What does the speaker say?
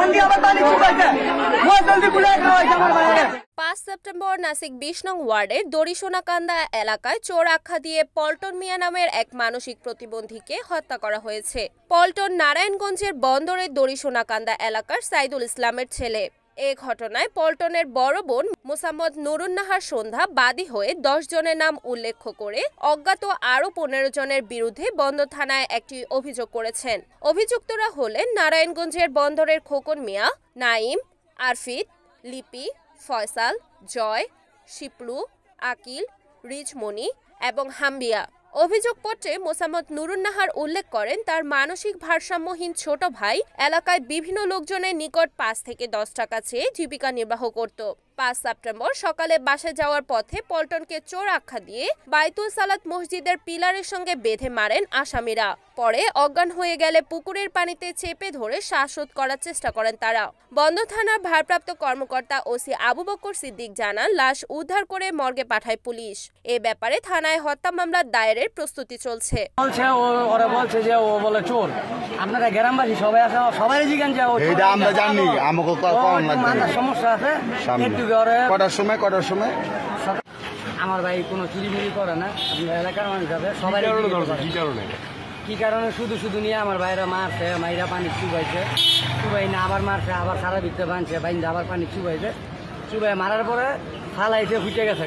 5 September Nashik 20 নং ওয়ার্ডের দড়িসোনাকান্দা এলাকায় চোর আখ্যা দিয়ে পল্টন মিয়া নামের এক মানসিক প্রতিবন্ধীকে হত্যা করা হয়েছে। পল্টন নারায়ণগঞ্জের বন্দরের দড়িসোনাকান্দা এলাকার সাইদুল ইসলামের ছেলে। এ ঘটনায় পল্টনের বড় বোন মোসাম্মদ নুরুন্নাহার সন্ধ্যা বাদী হয়ে 10 জনের নাম উল্লেখ করে অজ্ঞাত আরও 15 জনের বিরুদ্ধে বন্দর থানায় একটি অভিযোগ করেছেন। অভিযুক্তরা হলেন নারায়ণগঞ্জের বন্দরের খোকন মিয়া, নাইম, আরফিদ, লিপি, ফয়সাল, জয়, শিপলু, আকিল, রিজমণি এবং হাম্বিয়া। অভিযোগপত্রে মোসাম্মদ নুরুন্নাহার উল্লেখ করেন তার মানসিক ভারসাম্যহীন ছোট ভাই এলাকায় বিভিন্ন লোকজনের নিকট 5 থেকে 10 টাকা চেয়ে জীবিকা নির্বাহ করত। 5 সেপ্টেম্বর সকালে বাসে যাওয়ার পথে পল্টনকে চোর আখ্যা দিয়ে বাইতুল সালাত মসজিদের পিলারের সঙ্গে বেঁধে মারেন আসামিরা। পরে অজ্ঞান হয়ে গেলে পুকুরের পানিতে চেপে ধরে শ্বাসরোধ করার চেষ্টা করেন তারা। বন্দর থানার ভারপ্রাপ্ত কর্মকর্তা ওসি আবু বকর সিদ্দিক জানান, লাশ উদ্ধার করে মর্গে পাঠায় পুলিশ। এ ব্যাপারে থানায় হত্যা মামলা দায়েরের প্রস্তুতি চলছে। ওরা বলছে যে ও বলে চোর। আপনারা গ্রামবাসী সবাই আছে, সবাই জিজ্ঞান যে এটা আমরা জানি, আমাকে কম লাগবে, মাথার সমস্যা আছে। কটার সময় আমার ভাই কোনো চুরি করে না, এলাকার মানুষ আছে সবাই। কি কারণে শুধু নিয়ে আমার ভাইরা মারছে, মাইরা পানি চুবাই না আবার মারছে, আবার সারা ভিতরে বানছে, বাইন্দা আবার পানি চুবাই মারার পরে ফালাইছে, ফুটে গেছে।